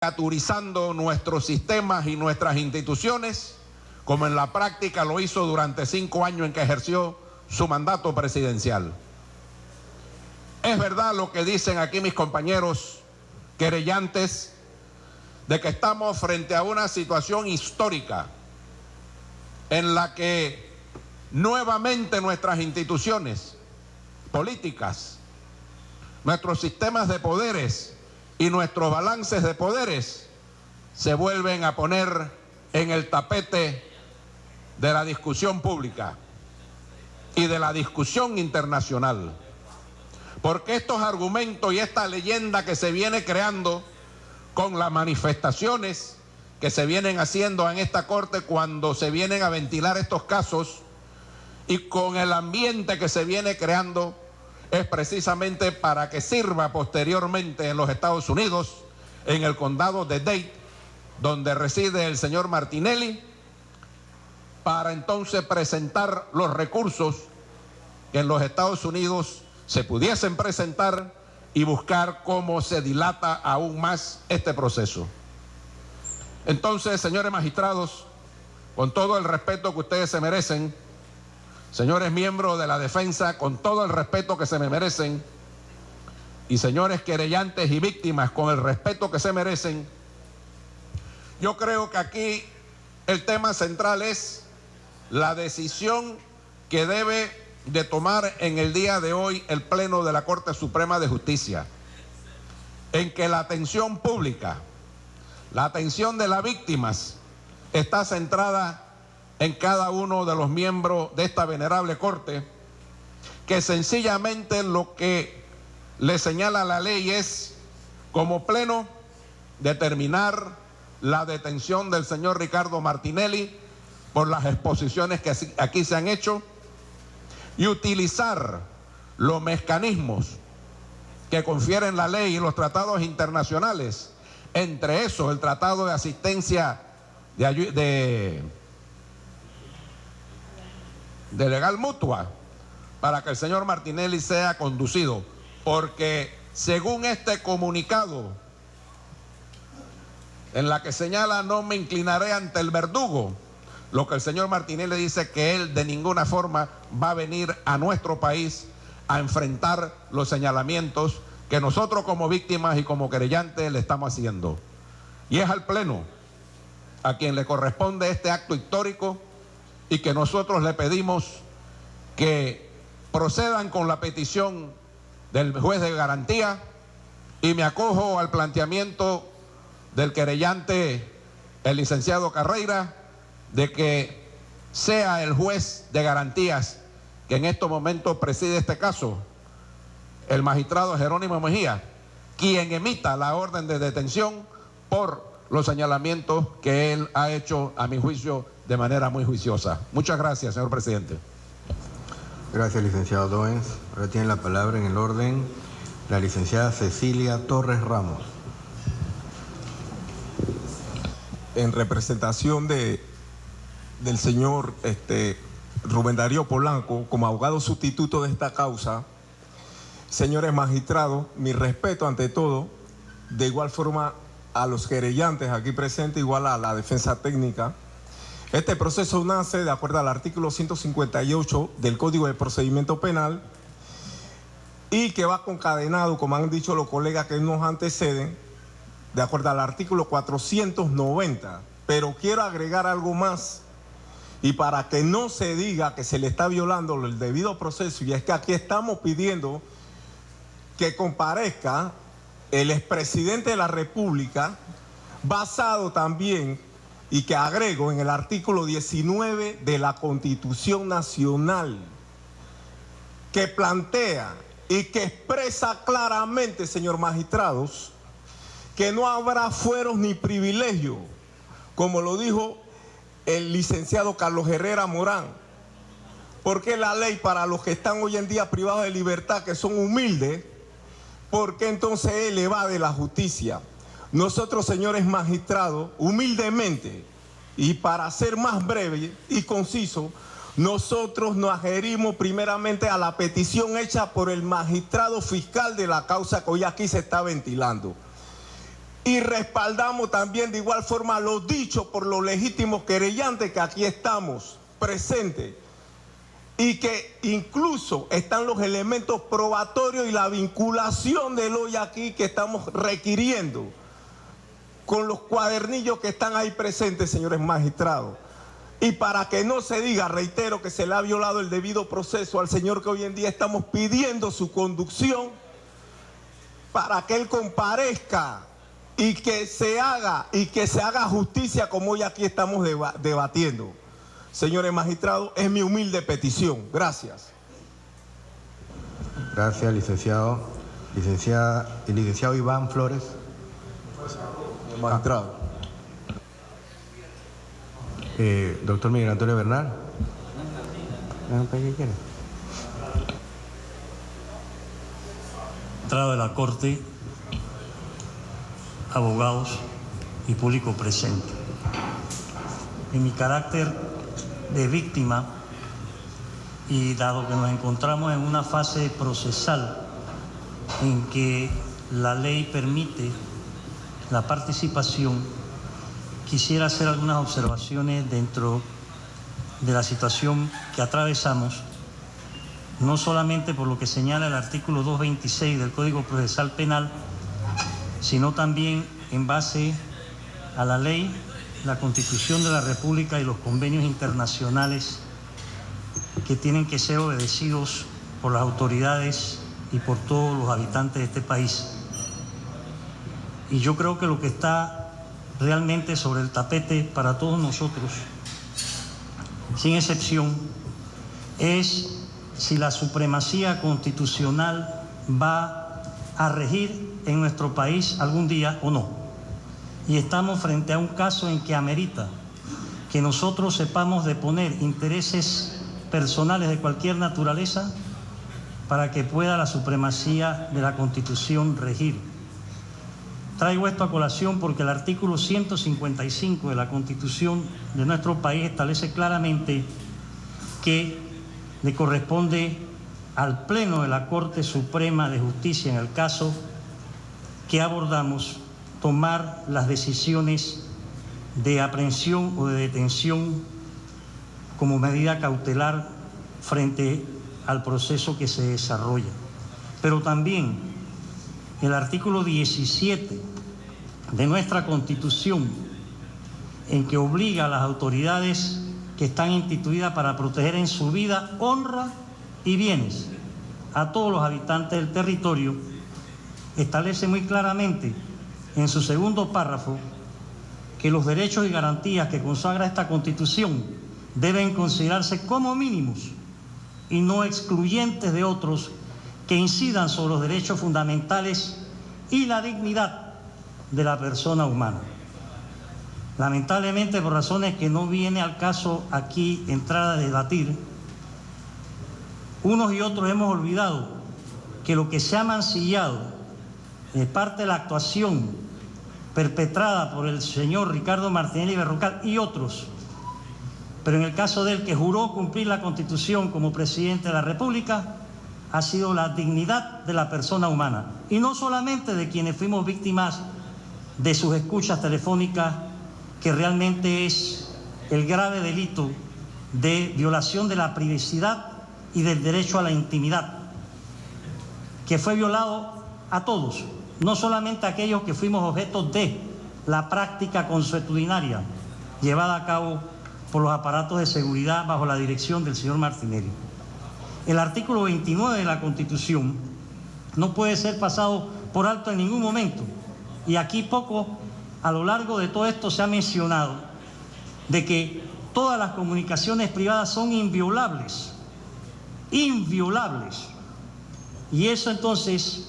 caricaturizando nuestros sistemas y nuestras instituciones, como en la práctica lo hizo durante 5 años en que ejerció su mandato presidencial. Es verdad lo que dicen aquí mis compañeros querellantes, de que estamos frente a una situación histórica en la que nuevamente nuestras instituciones políticas, nuestros sistemas de poderes y nuestros balances de poderes se vuelven a poner en el tapete de la discusión pública y de la discusión internacional. Porque estos argumentos y esta leyenda que se viene creando con las manifestaciones que se vienen haciendo en esta Corte cuando se vienen a ventilar estos casos y con el ambiente que se viene creando, es precisamente para que sirva posteriormente en los Estados Unidos, en el condado de Dade, donde reside el señor Martinelli, para entonces presentar los recursos que en los Estados Unidos se pudiesen presentar y buscar cómo se dilata aún más este proceso. Entonces, señores magistrados, con todo el respeto que ustedes se merecen, señores miembros de la defensa, con todo el respeto que se me merecen, y señores querellantes y víctimas, con el respeto que se merecen, yo creo que aquí el tema central es la decisión que debe de tomar en el día de hoy el Pleno de la Corte Suprema de Justicia, en que la atención pública, la atención de las víctimas está centrada en cada uno de los miembros de esta venerable Corte, que sencillamente lo que le señala la ley es, como Pleno, determinar la detención del señor Ricardo Martinelli por las exposiciones que aquí se han hecho y utilizar los mecanismos que confieren la ley y los tratados internacionales, entre esos el Tratado de Asistencia de legal mutua, para que el señor Martinelli sea conducido, porque según este comunicado en la que señala no me inclinaré ante el verdugo, lo que el señor Martinelli dice que él de ninguna forma va a venir a nuestro país a enfrentar los señalamientos que nosotros como víctimas y como querellantes le estamos haciendo. Y es al Pleno a quien le corresponde este acto histórico y que nosotros le pedimos que procedan con la petición del juez de garantía, y me acojo al planteamiento del querellante, el licenciado Carreira, de que sea el juez de garantías que en estos momentos preside este caso, el magistrado Jerónimo Mejía, quien emita la orden de detención por los señalamientos que él ha hecho, a mi juicio, de manera muy juiciosa. Muchas gracias, señor presidente. Gracias, licenciado Doens. Ahora tiene la palabra en el orden la licenciada Cecilia Torres Ramos. En representación del señor Rubén Darío Polanco, como abogado sustituto de esta causa, señores magistrados, mi respeto ante todo, de igual forma a los querellantes aquí presentes, igual a la defensa técnica. Este proceso nace de acuerdo al artículo 158 del Código de Procedimiento Penal y que va concadenado, como han dicho los colegas que nos anteceden, de acuerdo al artículo 490. Pero quiero agregar algo más, y para que no se diga que se le está violando el debido proceso, y es que aquí estamos pidiendo que comparezca el expresidente de la República, basado también, y que agrego, en el artículo 19 de la Constitución Nacional, que plantea y que expresa claramente, señor magistrados, que no habrá fueros ni privilegios, como lo dijo el licenciado Carlos Herrera Morán, porque la ley para los que están hoy en día privados de libertad, que son humildes, porque entonces él evade la justicia. Nosotros, señores magistrados, humildemente, y para ser más breve y conciso, nosotros nos adherimos primeramente a la petición hecha por el magistrado fiscal de la causa que hoy aquí se está ventilando. y respaldamos también de igual forma lo dicho por los legítimos querellantes que aquí estamos presentes y que incluso están los elementos probatorios y la vinculación del hoy aquí que estamos requiriendo con los cuadernillos que están ahí presentes, señores magistrados. Y para que no se diga, reitero, que se le ha violado el debido proceso al señor que hoy en día estamos pidiendo su conducción para que él comparezca y que se haga justicia como hoy aquí estamos debatiendo. Señores magistrados, es mi humilde petición. Gracias. Gracias, licenciado. Licenciado Iván Flores. Magistrado. Doctor Miguel Antonio Bernal. ¿Qué quiere? Magistrado de la Corte, abogados y público presente. En mi carácter de víctima y dado que nos encontramos en una fase procesal en que la ley permite la participación, quisiera hacer algunas observaciones dentro de la situación que atravesamos, no solamente por lo que señala el artículo 226 del Código Procesal Penal, sino también en base a la ley, la Constitución de la República y los convenios internacionales que tienen que ser obedecidos por las autoridades y por todos los habitantes de este país. Y yo creo que lo que está realmente sobre el tapete para todos nosotros, sin excepción, es si la supremacía constitucional va a regir en nuestro país algún día o no. Y estamos frente a un caso en que amerita que nosotros sepamos deponer intereses personales de cualquier naturaleza para que pueda la supremacía de la Constitución regir. Traigo esto a colación porque el artículo 155 de la Constitución de nuestro país establece claramente que le corresponde al Pleno de la Corte Suprema de Justicia, en el caso que abordamos, tomar las decisiones de aprehensión o de detención como medida cautelar frente al proceso que se desarrolla. Pero también el artículo 17 de nuestra Constitución, en que obliga a las autoridades que están instituidas para proteger en su vida, honra y bienes a todos los habitantes del territorio, establece muy claramente en su segundo párrafo que los derechos y garantías que consagra esta Constitución deben considerarse como mínimos y no excluyentes de otros que incidan sobre los derechos fundamentales y la dignidad de la persona humana. Lamentablemente, por razones que no viene al caso aquí entrar a debatir, unos y otros hemos olvidado que lo que se ha mancillado de parte de la actuación perpetrada por el señor Ricardo Martinelli Berrocal y otros, pero en el caso de él, que juró cumplir la Constitución como presidente de la República, ha sido la dignidad de la persona humana, y no solamente de quienes fuimos víctimas de sus escuchas telefónicas, que realmente es el grave delito de violación de la privacidad y del derecho a la intimidad, que fue violado a todos, no solamente a aquellos que fuimos objetos de la práctica consuetudinaria llevada a cabo por los aparatos de seguridad bajo la dirección del señor Martinelli. El artículo 29 de la Constitución no puede ser pasado por alto en ningún momento, y aquí poco a lo largo de todo esto se ha mencionado de que todas las comunicaciones privadas son inviolables, y eso entonces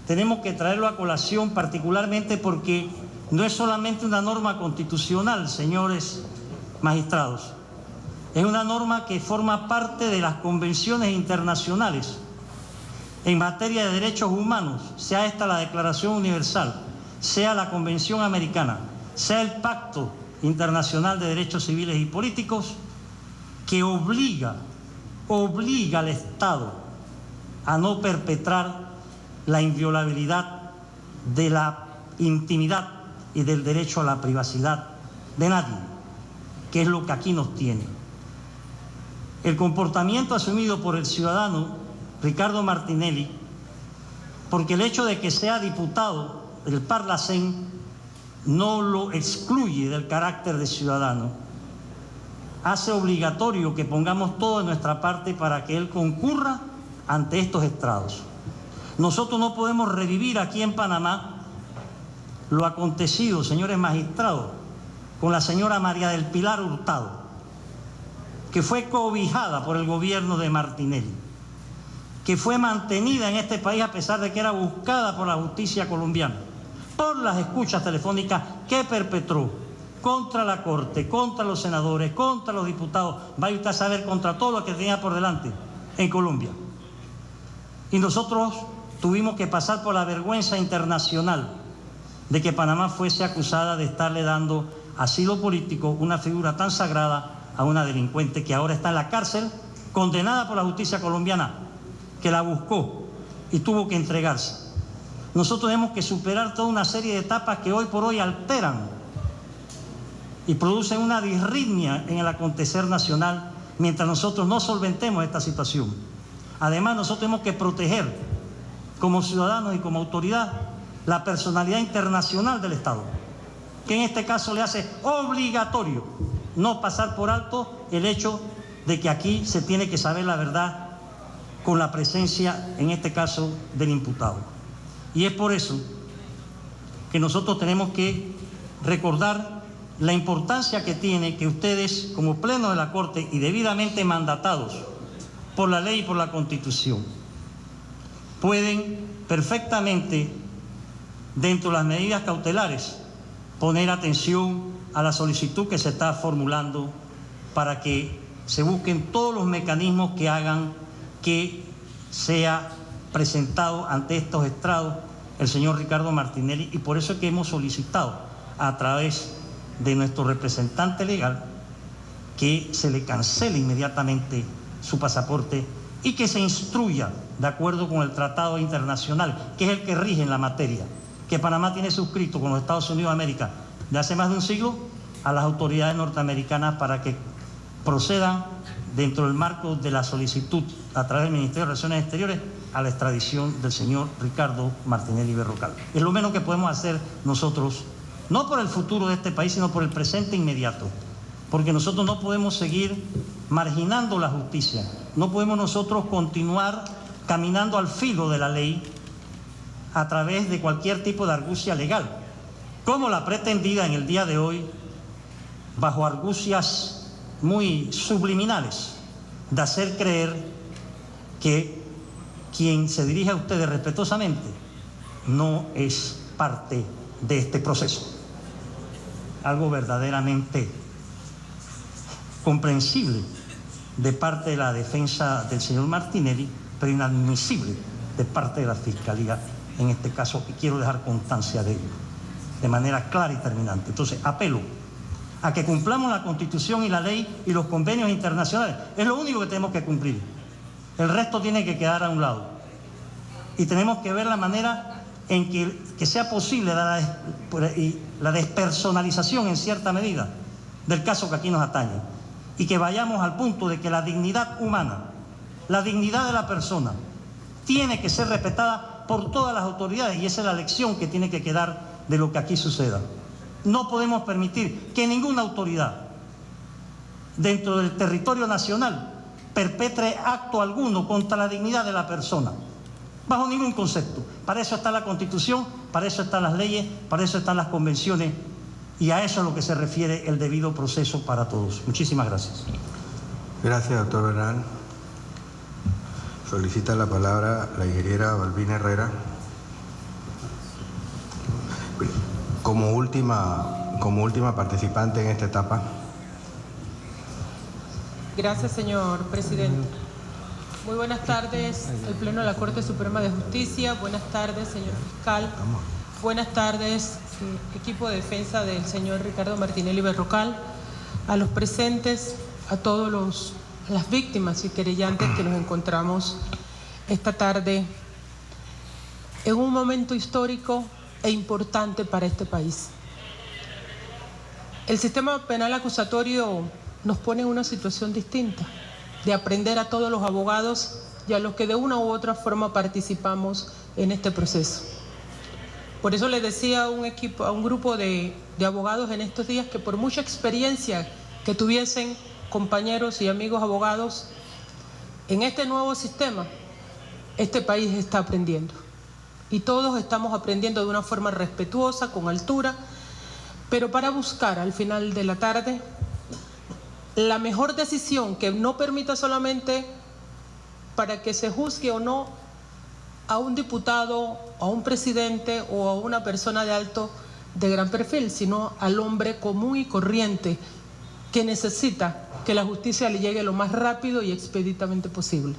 tenemos que traerlo a colación, particularmente porque no es solamente una norma constitucional, señores magistrados, es una norma que forma parte de las convenciones internacionales en materia de derechos humanos, sea esta la Declaración Universal, sea la Convención Americana, sea el Pacto Internacional de Derechos Civiles y Políticos, que obliga al Estado a no perpetrar la inviolabilidad de la intimidad y del derecho a la privacidad de nadie, que es lo que aquí nos tiene. El comportamiento asumido por el ciudadano Ricardo Martinelli, porque el hecho de que sea diputado del Parlacén no lo excluye del carácter de ciudadano, hace obligatorio que pongamos todo de nuestra parte para que él concurra ante estos estrados. Nosotros no podemos revivir aquí en Panamá lo acontecido, señores magistrados, con la señora María del Pilar Hurtado, que fue cobijada por el gobierno de Martinelli, que fue mantenida en este país a pesar de que era buscada por la justicia colombiana, por las escuchas telefónicas que perpetró contra la Corte, contra los senadores, contra los diputados, vaya usted a saber, contra todo lo que tenía por delante en Colombia. Y nosotros tuvimos que pasar por la vergüenza internacional de que Panamá fuese acusada de estarle dando asilo político, una figura tan sagrada, a una delincuente que ahora está en la cárcel, condenada por la justicia colombiana, que la buscó y tuvo que entregarse. Nosotros tenemos que superar toda una serie de etapas que hoy por hoy alteran y producen una disritmia en el acontecer nacional mientras nosotros no solventemos esta situación. Además, nosotros tenemos que proteger como ciudadanos y como autoridad la personalidad internacional del Estado, que en este caso le hace obligatorio no pasar por alto el hecho de que aquí se tiene que saber la verdad con la presencia, en este caso, del imputado. Y es por eso que nosotros tenemos que recordar la importancia que tiene que ustedes, como Pleno de la Corte y debidamente mandatados por la ley y por la Constitución, pueden perfectamente, dentro de las medidas cautelares, poner atención a la solicitud que se está formulando para que se busquen todos los mecanismos que hagan que sea presentado ante estos estrados el señor Ricardo Martinelli, y por eso es que hemos solicitado a través de nuestro representante legal que se le cancele inmediatamente su pasaporte y que se instruya de acuerdo con el tratado internacional, que es el que rige en la materia, que Panamá tiene suscrito con los Estados Unidos de América de hace más de un siglo, a las autoridades norteamericanas para que procedan dentro del marco de la solicitud a través del Ministerio de Relaciones Exteriores a la extradición del señor Ricardo Martinelli Berrocal. Es lo menos que podemos hacer nosotros, no por el futuro de este país, sino por el presente inmediato, porque nosotros no podemos seguir marginando la justicia, no podemos nosotros continuar caminando al filo de la ley a través de cualquier tipo de argucia legal, como la pretendida en el día de hoy, bajo argucias muy subliminales, de hacer creer que quien se dirige a ustedes respetuosamente no es parte de este proceso. Algo verdaderamente comprensible de parte de la defensa del señor Martinelli, pero inadmisible de parte de la Fiscalía en este caso, y quiero dejar constancia de ello de manera clara y terminante. Entonces, apelo a que cumplamos la Constitución y la ley y los convenios internacionales. Es lo único que tenemos que cumplir. El resto tiene que quedar a un lado. Y tenemos que ver la manera en que sea posible la despersonalización en cierta medida del caso que aquí nos atañe. Y que vayamos al punto de que la dignidad humana, la dignidad de la persona, tiene que ser respetada por todas las autoridades, y esa es la lección que tiene que quedar de lo que aquí suceda. No podemos permitir que ninguna autoridad dentro del territorio nacional perpetre acto alguno contra la dignidad de la persona, bajo ningún concepto. Para eso está la Constitución, para eso están las leyes, para eso están las convenciones, y a eso es lo que se refiere el debido proceso para todos. Muchísimas gracias. Gracias, doctor Bernal. Solicita la palabra la ingeniera Balbina Herrera. Como última participante en esta etapa. Gracias, señor presidente. Muy buenas tardes al Pleno de la Corte Suprema de Justicia. Buenas tardes, señor fiscal. Buenas tardes, equipo de defensa del señor Ricardo Martinelli Berrocal, a los presentes, a todos las víctimas y querellantes que nos encontramos esta tarde en un momento histórico e importante para este país. El sistema penal acusatorio nos pone en una situación distinta, de aprender a todos los abogados y a los que de una u otra forma participamos en este proceso. Por eso les decía a un grupo de abogados en estos días que por mucha experiencia que tuviesen compañeros y amigos abogados, en este nuevo sistema, este país está aprendiendo. Y todos estamos aprendiendo de una forma respetuosa, con altura, pero para buscar al final de la tarde la mejor decisión que no permita solamente para que se juzgue o no a un diputado, a un presidente o a una persona de gran perfil, sino al hombre común y corriente que necesita que la justicia le llegue lo más rápido y expeditamente posible.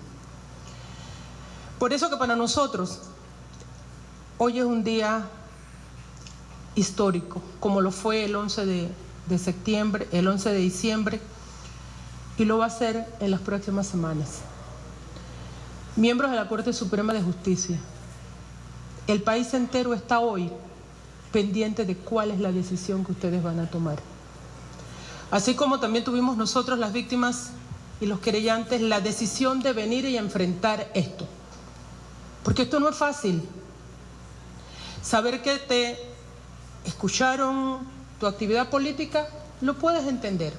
Por eso que para nosotros hoy es un día histórico, como lo fue el 11 de septiembre, el 11 de diciembre, y lo va a ser en las próximas semanas. Miembros de la Corte Suprema de Justicia, el país entero está hoy pendiente de cuál es la decisión que ustedes van a tomar. Así como también tuvimos nosotros, las víctimas y los querellantes, la decisión de venir y enfrentar esto. Porque esto no es fácil. Saber que te escucharon tu actividad política, lo puedes entender.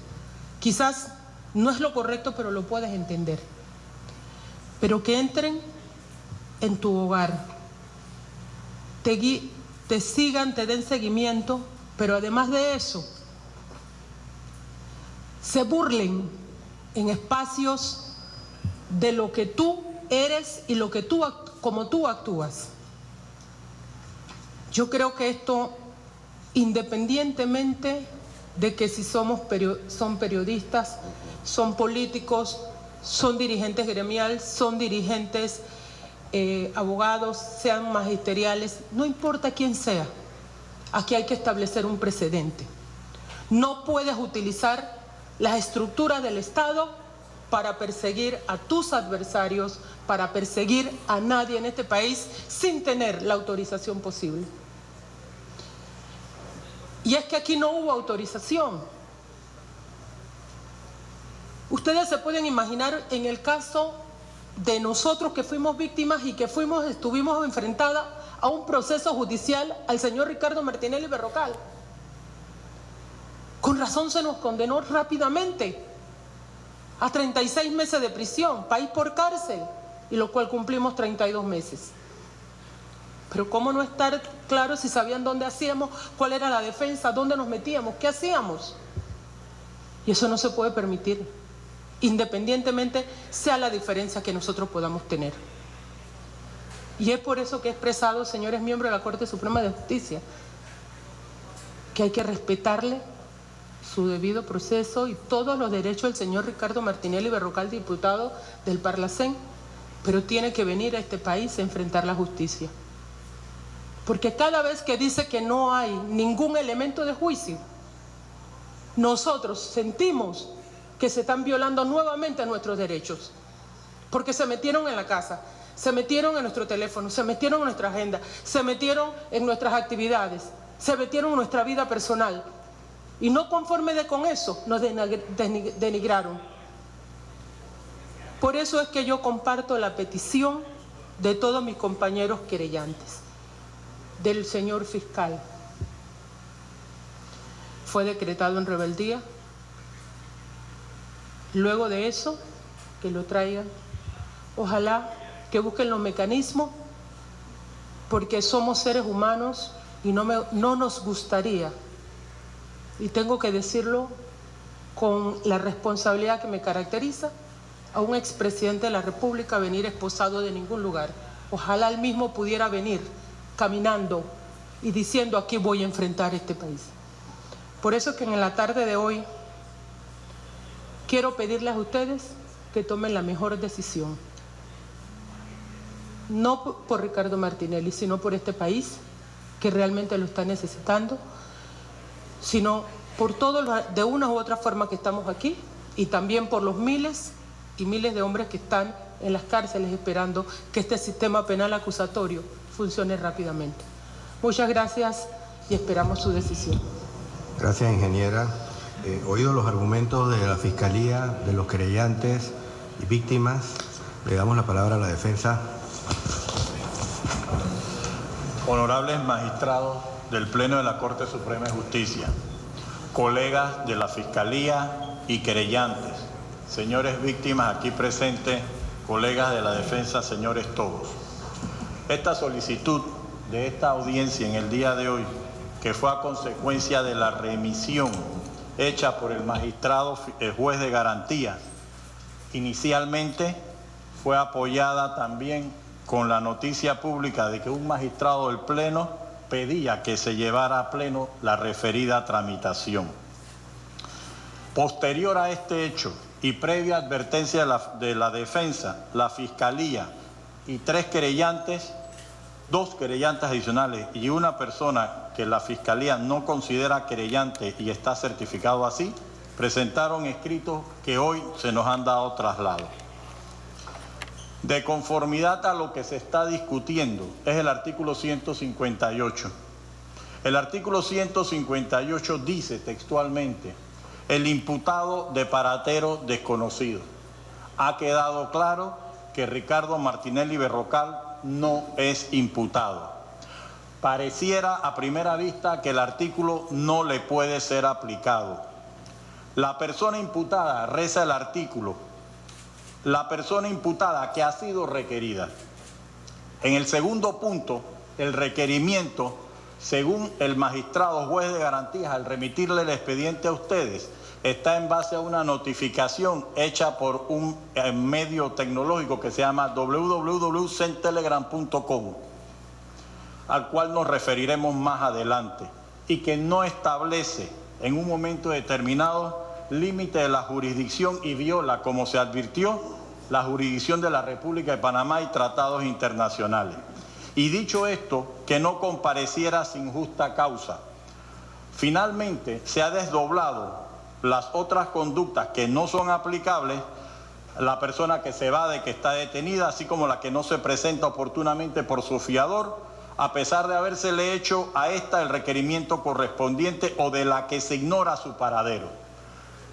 Quizás no es lo correcto, pero lo puedes entender. Pero que entren en tu hogar, te sigan, te den seguimiento, pero además de eso, se burlen en espacios de lo que tú eres y como tú actúas. Yo creo que esto, independientemente de que si son periodistas, son políticos, son dirigentes gremiales, son dirigentes abogados, sean magisteriales, no importa quién sea, aquí hay que establecer un precedente. No puedes utilizar las estructuras del Estado para perseguir a tus adversarios, para perseguir a nadie en este país sin tener la autorización posible. Y es que aquí no hubo autorización. Ustedes se pueden imaginar en el caso de nosotros que fuimos víctimas y que estuvimos enfrentadas a un proceso judicial al señor Ricardo Martinelli Berrocal. Con razón se nos condenó rápidamente a 36 meses de prisión, país por cárcel, y lo cual cumplimos 32 meses. Pero ¿cómo no estar claro si sabían dónde hacíamos, cuál era la defensa, dónde nos metíamos, qué hacíamos? Y eso no se puede permitir, independientemente sea la diferencia que nosotros podamos tener. Y es por eso que he expresado, señores miembros de la Corte Suprema de Justicia, que hay que respetarle su debido proceso y todos los derechos del señor Ricardo Martinelli Berrocal, diputado del Parlacén, pero tiene que venir a este país a enfrentar la justicia. Porque cada vez que dice que no hay ningún elemento de juicio, nosotros sentimos que se están violando nuevamente nuestros derechos, porque se metieron en la casa, se metieron en nuestro teléfono, se metieron en nuestra agenda, se metieron en nuestras actividades, se metieron en nuestra vida personal. Y no conforme con eso, nos denigraron. Por eso es que yo comparto la petición de todos mis compañeros querellantes, del señor fiscal. Fue decretado en rebeldía. Luego de eso, que lo traigan. Ojalá que busquen los mecanismos, porque somos seres humanos y no nos gustaría, y tengo que decirlo con la responsabilidad que me caracteriza, a un expresidente de la República venir esposado de ningún lugar. Ojalá él mismo pudiera venir caminando y diciendo: aquí voy a enfrentar este país. Por eso es que en la tarde de hoy quiero pedirles a ustedes que tomen la mejor decisión. No por Ricardo Martinelli, sino por este país que realmente lo está necesitando, sino por todos, de una u otra forma, que estamos aquí, y también por los miles y miles de hombres que están en las cárceles esperando que este sistema penal acusatorio funcione rápidamente. Muchas gracias y esperamos su decisión. Gracias, ingeniera. Oídos los argumentos de la Fiscalía, de los querellantes y víctimas, le damos la palabra a la defensa. Honorables magistrados del Pleno de la Corte Suprema de Justicia, colegas de la Fiscalía y querellantes, señores víctimas aquí presentes, colegas de la defensa, señores todos. Esta solicitud de esta audiencia en el día de hoy, que fue a consecuencia de la remisión hecha por el magistrado juez de garantía, inicialmente fue apoyada también con la noticia pública de que un magistrado del Pleno pedía que se llevara a pleno la referida tramitación. Posterior a este hecho y previa advertencia de la defensa, la Fiscalía y 3 querellantes, 2 querellantes adicionales y una persona que la Fiscalía no considera querellante y está certificado así, presentaron escritos que hoy se nos han dado traslado. De conformidad a lo que se está discutiendo es el artículo 158. El artículo 158 dice textualmente: el imputado de paradero desconocido. Ha quedado claro que Ricardo Martinelli Berrocal no es imputado. Pareciera a primera vista que el artículo no le puede ser aplicado. La persona imputada, reza el artículo, la persona imputada que ha sido requerida. En el segundo punto, el requerimiento, según el magistrado juez de garantías, al remitirle el expediente a ustedes, está en base a una notificación hecha por un medio tecnológico que se llama www.centelegram.com, al cual nos referiremos más adelante, y que no establece en un momento determinado límite de la jurisdicción y viola, como se advirtió, la jurisdicción de la República de Panamá y tratados internacionales. Y dicho esto, que no compareciera sin justa causa. Finalmente, se ha desdoblado las otras conductas que no son aplicables, la persona que se evade, que está detenida, así como la que no se presenta oportunamente por su fiador, a pesar de habérsele hecho a esta el requerimiento correspondiente o de la que se ignora su paradero.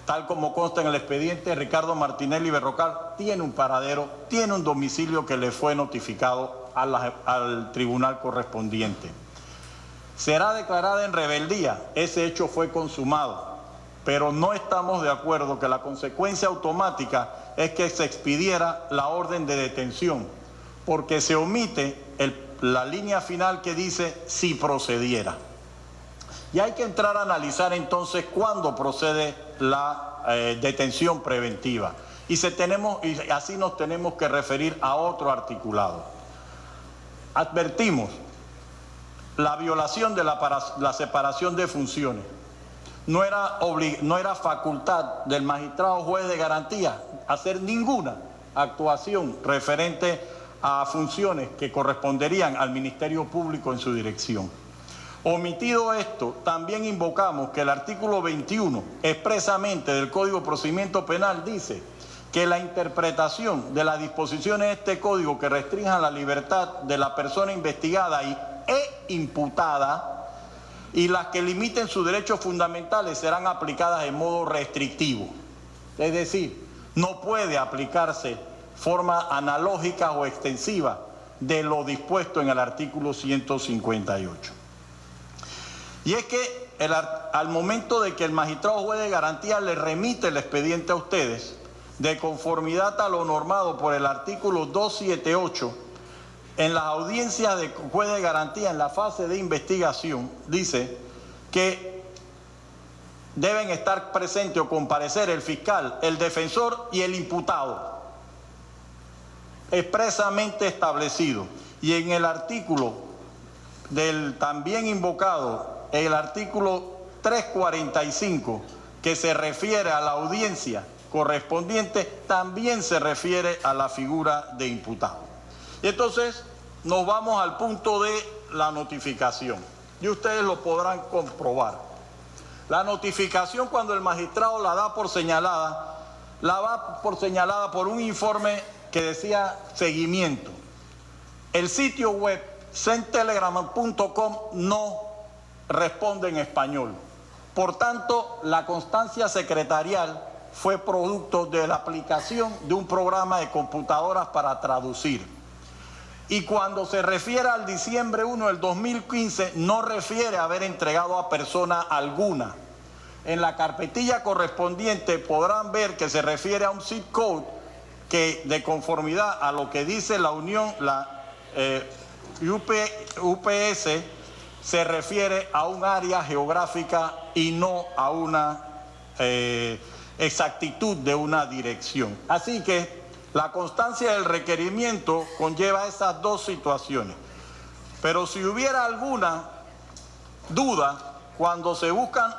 Tal como consta en el expediente, Ricardo Martinelli Berrocal tiene un paradero, tiene un domicilio que le fue notificado al tribunal correspondiente. Será declarada en rebeldía, ese hecho fue consumado, pero no estamos de acuerdo que la consecuencia automática es que se expidiera la orden de detención, porque se omite la línea final que dice si procediera. Y hay que entrar a analizar entonces cuándo procede la detención preventiva. Y así nos tenemos que referir a otro articulado. Advertimos la violación de la separación de funciones. No era facultad del magistrado juez de garantía hacer ninguna actuación referente a funciones que corresponderían al Ministerio Público en su dirección. Omitido esto, también invocamos que el artículo 21 expresamente del Código de Procedimiento Penal dice que la interpretación de las disposiciones de este código que restrinjan la libertad de la persona investigada e imputada y las que limiten sus derechos fundamentales serán aplicadas de modo restrictivo. Es decir, no puede aplicarse forma analógica o extensiva de lo dispuesto en el artículo 158. Y es que al momento de que el magistrado juez de garantía le remite el expediente a ustedes, de conformidad a lo normado por el artículo 278, en las audiencias de juez de garantía, en la fase de investigación, dice que deben estar presentes o comparecer el fiscal, el defensor y el imputado, expresamente establecido. Y en el artículo del también invocado, el artículo 345, que se refiere a la audiencia correspondiente, también se refiere a la figura de imputado. Y entonces nos vamos al punto de la notificación. Y ustedes lo podrán comprobar. La notificación, cuando el magistrado la da por señalada, la da por señalada por un informe que decía seguimiento. El sitio web Centelegram.com no responde en español. Por tanto, la constancia secretarial fue producto de la aplicación de un programa de computadoras para traducir. Y cuando se refiere al diciembre 1 del 2015, no refiere a haber entregado a persona alguna. En la carpetilla correspondiente podrán ver que se refiere a un zip code que, de conformidad a lo que dice la Unión, UPS, se refiere a un área geográfica y no a una exactitud de una dirección. Así que la constancia del requerimiento conlleva esas dos situaciones. Pero si hubiera alguna duda, cuando se buscan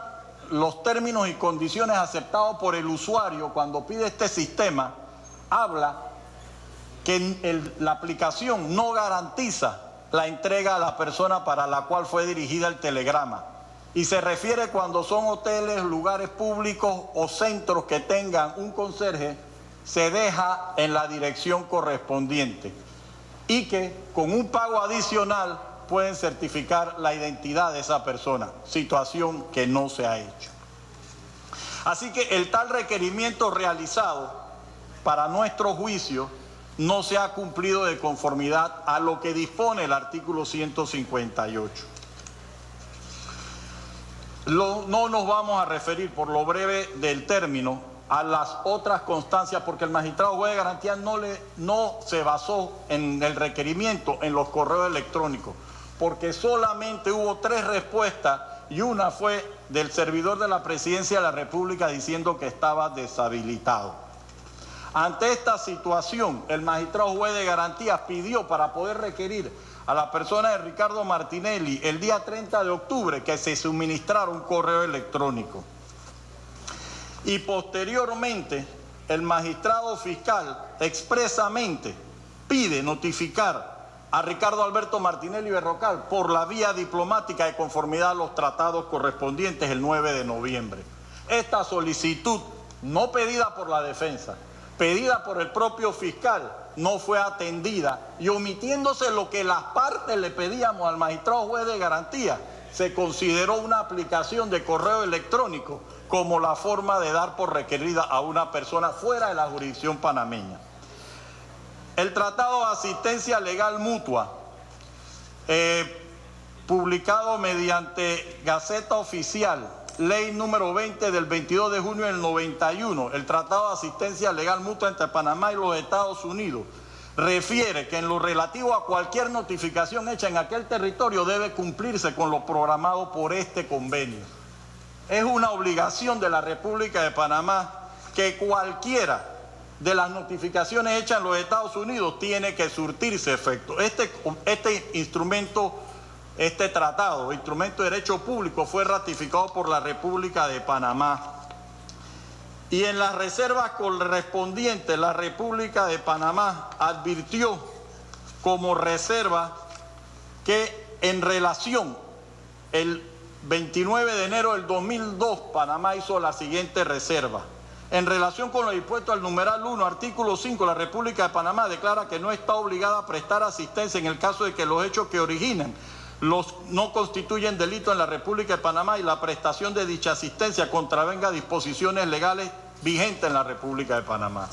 los términos y condiciones aceptados por el usuario cuando pide este sistema, habla que la aplicación no garantiza la entrega a la persona para la cual fue dirigida el telegrama. Y se refiere cuando son hoteles, lugares públicos o centros que tengan un conserje, se deja en la dirección correspondiente y que con un pago adicional pueden certificar la identidad de esa persona, situación que no se ha hecho. Así que el tal requerimiento realizado, para nuestro juicio, no se ha cumplido de conformidad a lo que dispone el artículo 158. No nos vamos a referir, por lo breve del término, a las otras constancias, porque el magistrado juez de garantía no se basó en el requerimiento en los correos electrónicos, porque solamente hubo 3 respuestas y una fue del servidor de la Presidencia de la República diciendo que estaba deshabilitado. Ante esta situación, el magistrado juez de garantía pidió, para poder requerir a la persona de Ricardo Martinelli el día 30 de octubre que se suministrara un correo electrónico. Y posteriormente, el magistrado fiscal expresamente pide notificar a Ricardo Alberto Martinelli Berrocal por la vía diplomática de conformidad a los tratados correspondientes el 9 de noviembre. Esta solicitud, no pedida por la defensa, pedida por el propio fiscal, no fue atendida, y omitiéndose lo que las partes le pedíamos al magistrado juez de garantía, se consideró una aplicación de correo electrónico como la forma de dar por requerida a una persona fuera de la jurisdicción panameña. El Tratado de Asistencia Legal Mutua, publicado mediante Gaceta Oficial, Ley número 20 del 22 de junio del 91, el Tratado de Asistencia Legal Mutua entre Panamá y los Estados Unidos, refiere que en lo relativo a cualquier notificación hecha en aquel territorio debe cumplirse con lo programado por este convenio. Es una obligación de la República de Panamá que cualquiera de las notificaciones hechas en los Estados Unidos tiene que surtirse efecto. Este instrumento, este tratado, instrumento de derecho público, fue ratificado por la República de Panamá. Y en las reservas correspondientes, la República de Panamá advirtió como reserva que en relación el 29 de enero del 2002, Panamá hizo la siguiente reserva. En relación con lo dispuesto al numeral 1, artículo 5, la República de Panamá declara que no está obligada a prestar asistencia en el caso de que los hechos que originan no constituyen delito en la República de Panamá y la prestación de dicha asistencia contravenga disposiciones legales vigentes en la República de Panamá.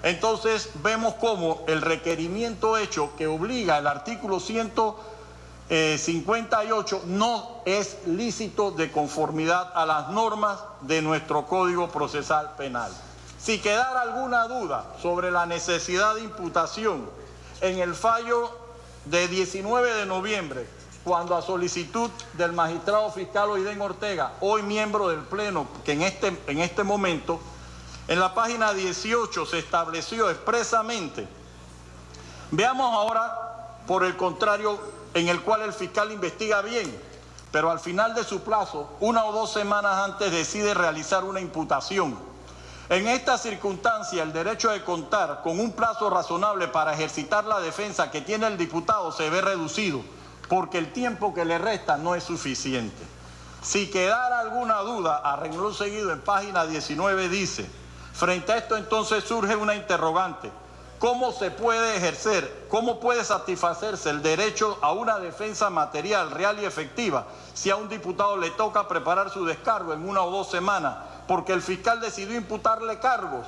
Entonces vemos cómo el requerimiento hecho que obliga el artículo 158 no es lícito de conformidad a las normas de nuestro Código Procesal Penal. Si quedara alguna duda sobre la necesidad de imputación en el fallo de 19 de noviembre, cuando a solicitud del magistrado fiscal Oiden Ortega, hoy miembro del Pleno, que en este momento, en la página 18 se estableció expresamente. Veamos ahora, por el contrario, en el cual el fiscal investiga bien, pero al final de su plazo, 1 o 2 semanas antes, decide realizar una imputación. En esta circunstancia, el derecho de contar con un plazo razonable para ejercitar la defensa que tiene el diputado se ve reducido, porque el tiempo que le resta no es suficiente. Si quedara alguna duda, a renglón seguido en página 19 dice: frente a esto entonces surge una interrogante. ¿cómo se puede ejercer, cómo puede satisfacerse el derecho a una defensa material, real y efectiva si a un diputado le toca preparar su descargo en 1 o 2 semanas porque el fiscal decidió imputarle cargos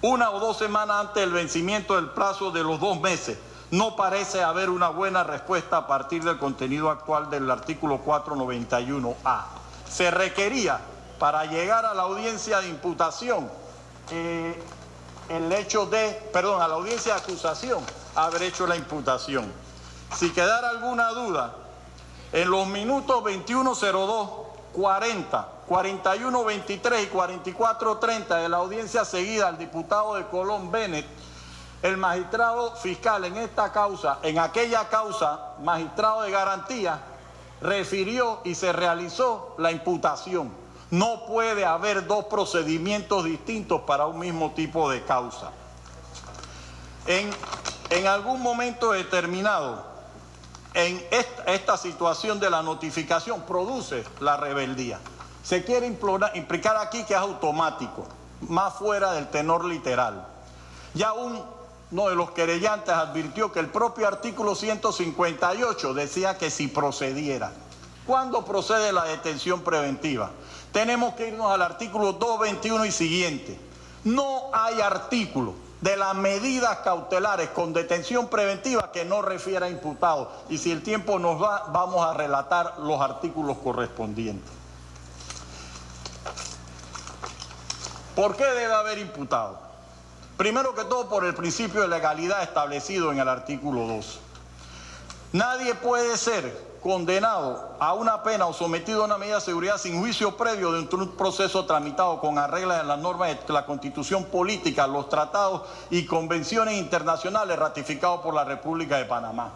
1 o 2 semanas antes del vencimiento del plazo de los 2 meses? No parece haber una buena respuesta a partir del contenido actual del artículo 491A. Se requería, para llegar a la audiencia de imputación, a la audiencia de acusación, haber hecho la imputación. Si quedara alguna duda, en los minutos 21:02, 40, 41:23 y 44:30 de la audiencia seguida al diputado de Colón Bennett, el magistrado fiscal en aquella causa, magistrado de garantía, refirió y se realizó la imputación. No puede haber 2 procedimientos distintos para un mismo tipo de causa. En algún momento determinado, en esta situación de la notificación produce la rebeldía. Se quiere implicar aquí que es automático, más fuera del tenor literal. Ya uno de los querellantes advirtió que el propio artículo 158 decía que si procediera. ¿Cuándo procede la detención preventiva? Tenemos que irnos al artículo 221 y siguiente. No hay artículo de las medidas cautelares con detención preventiva que no refiera a imputados. Y si el tiempo nos va, vamos a relatar los artículos correspondientes. ¿Por qué debe haber imputado? Primero que todo, por el principio de legalidad establecido en el artículo 2. Nadie puede ser condenado a una pena o sometido a una medida de seguridad sin juicio previo dentro de un proceso tramitado con arreglo en las normas de la Constitución política, los tratados y convenciones internacionales ratificados por la República de Panamá.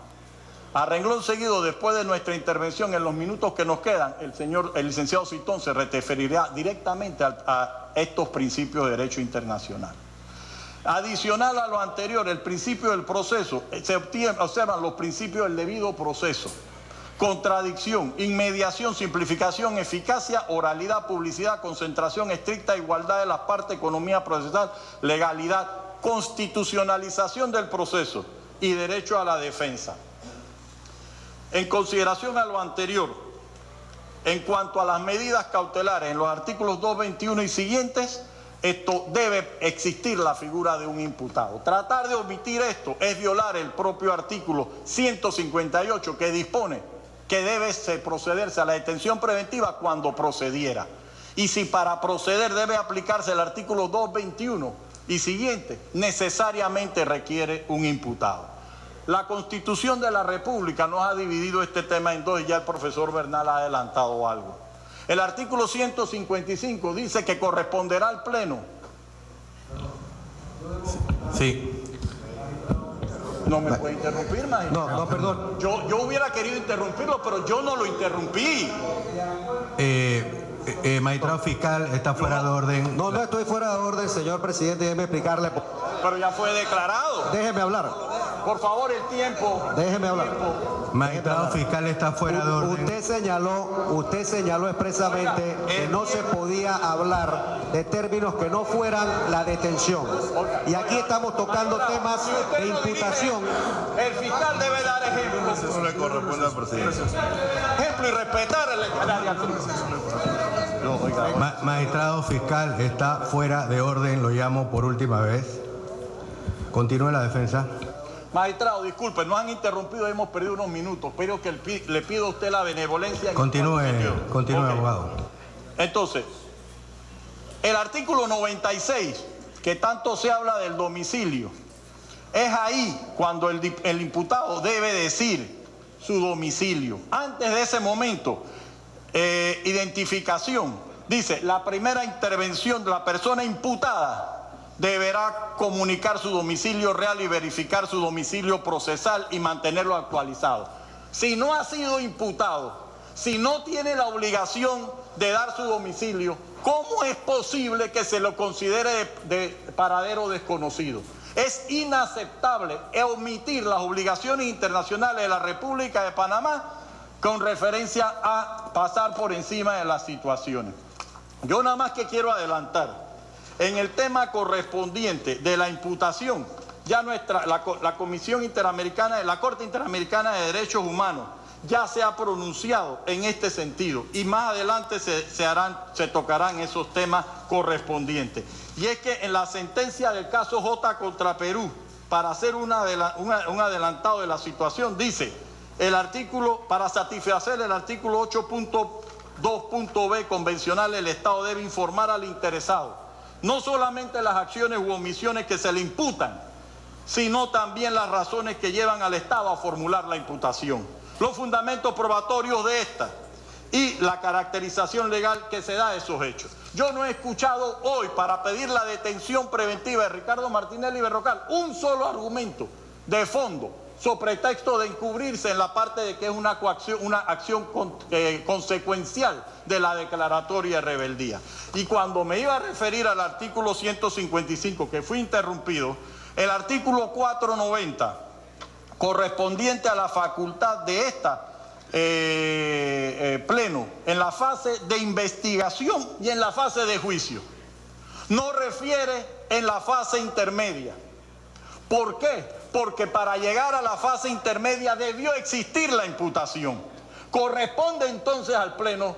A renglón seguido, después de nuestra intervención, en los minutos que nos quedan, el licenciado Citón se referirá directamente a estos principios de derecho internacional. Adicional a lo anterior, el principio del proceso, se observan los principios del debido proceso: contradicción, inmediación, simplificación, eficacia, oralidad, publicidad, concentración estricta, igualdad de las partes, economía procesal, legalidad, constitucionalización del proceso y derecho a la defensa. En consideración a lo anterior, en cuanto a las medidas cautelares en los artículos 221 y siguientes, esto debe existir la figura de un imputado. Tratar de omitir esto es violar el propio artículo 158 que dispone que debe procederse a la detención preventiva cuando procediera. Y si para proceder debe aplicarse el artículo 221 y siguiente, necesariamente requiere un imputado. La Constitución de la República nos ha dividido este tema en 2 y ya el profesor Bernal ha adelantado algo. El artículo 155 dice que corresponderá al Pleno. Sí. No me puede interrumpir, magistrado. No, perdón. Yo hubiera querido interrumpirlo, pero yo no lo interrumpí. Magistrado fiscal, está fuera de orden. No estoy fuera de orden, señor presidente, déjeme explicarle. Pero ya fue declarado. Déjeme hablar. Por favor, el tiempo. Déjeme hablar. Magistrado fiscal, está fuera de orden. Usted señaló expresamente que no se podía hablar de términos que no fueran la detención. Y aquí estamos tocando temas de imputación. El fiscal debe dar ejemplo. Eso no le corresponde al presidente. Ejemplo y respetar el Magistrado fiscal, está fuera de orden, lo llamo por última vez. Continúe la defensa. Magistrado, disculpe, nos han interrumpido, hemos perdido unos minutos, pero que le pido a usted la benevolencia. Continúe, okay. Abogado. Entonces, el artículo 96, que tanto se habla del domicilio, es ahí cuando el imputado debe decir su domicilio. Antes de ese momento, identificación, dice, la primera intervención de la persona imputada deberá comunicar su domicilio real y verificar su domicilio procesal y mantenerlo actualizado. Si no ha sido imputado, si no tiene la obligación de dar su domicilio, ¿cómo es posible que se lo considere de paradero desconocido? Es inaceptable omitir las obligaciones internacionales de la República de Panamá con referencia a pasar por encima de las situaciones. Yo nada más que quiero adelantar En el tema correspondiente de la imputación, ya la Comisión Interamericana, la Corte Interamericana de Derechos Humanos, ya se ha pronunciado en este sentido y más adelante se tocarán esos temas correspondientes. Y es que en la sentencia del caso J contra Perú, para hacer un adelantado de la situación, dice el artículo, para satisfacer el artículo 8.2.b convencional, el Estado debe informar al interesado no solamente las acciones u omisiones que se le imputan, sino también las razones que llevan al Estado a formular la imputación, los fundamentos probatorios de esta y la caracterización legal que se da de esos hechos. Yo no he escuchado hoy, para pedir la detención preventiva de Ricardo Martinelli Berrocal, un solo argumento de fondo sobre pretexto de encubrirse en la parte de que es una acción consecuencial de la declaratoria de rebeldía. Y cuando me iba a referir al artículo 155, que fue interrumpido, el artículo 490, correspondiente a la facultad de esta pleno, en la fase de investigación y en la fase de juicio, no refiere en la fase intermedia. ¿Por qué? Porque para llegar a la fase intermedia debió existir la imputación. Corresponde entonces al Pleno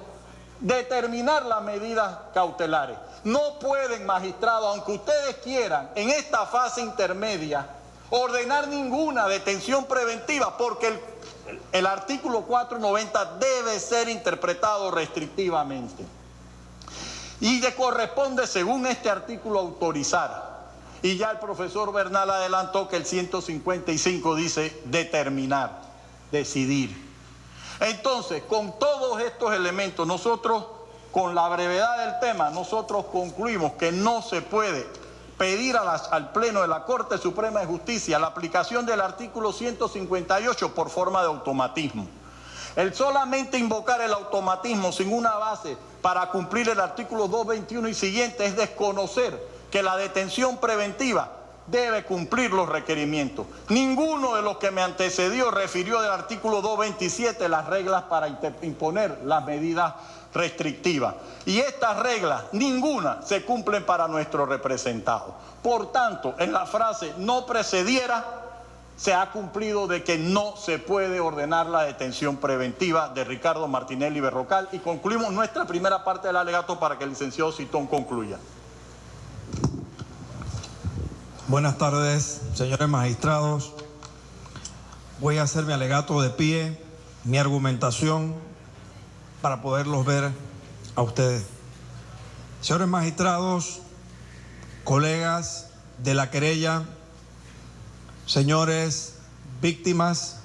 determinar las medidas cautelares. No pueden, magistrados, aunque ustedes quieran, en esta fase intermedia, ordenar ninguna detención preventiva, porque el artículo 490 debe ser interpretado restrictivamente. Y le corresponde, según este artículo, autorizar. Y ya el profesor Bernal adelantó que el 155 dice determinar, decidir. Entonces, con todos estos elementos, nosotros, con la brevedad del tema, nosotros concluimos que no se puede pedir al Pleno de la Corte Suprema de Justicia la aplicación del artículo 158 por forma de automatismo. El solamente invocar el automatismo sin una base para cumplir el artículo 221 y siguiente es desconocer que la detención preventiva debe cumplir los requerimientos. Ninguno de los que me antecedió refirió del artículo 227 las reglas para imponer las medidas restrictivas. Y estas reglas, ninguna se cumplen para nuestros representados. Por tanto, en la frase no precediera, se ha cumplido de que no se puede ordenar la detención preventiva de Ricardo Martinelli Berrocal. Y concluimos nuestra primera parte del alegato para que el licenciado Citón concluya. Buenas tardes, señores magistrados. Voy a hacer mi alegato de pie, mi argumentación, para poderlos ver a ustedes. Señores magistrados, colegas de la querella, señores víctimas,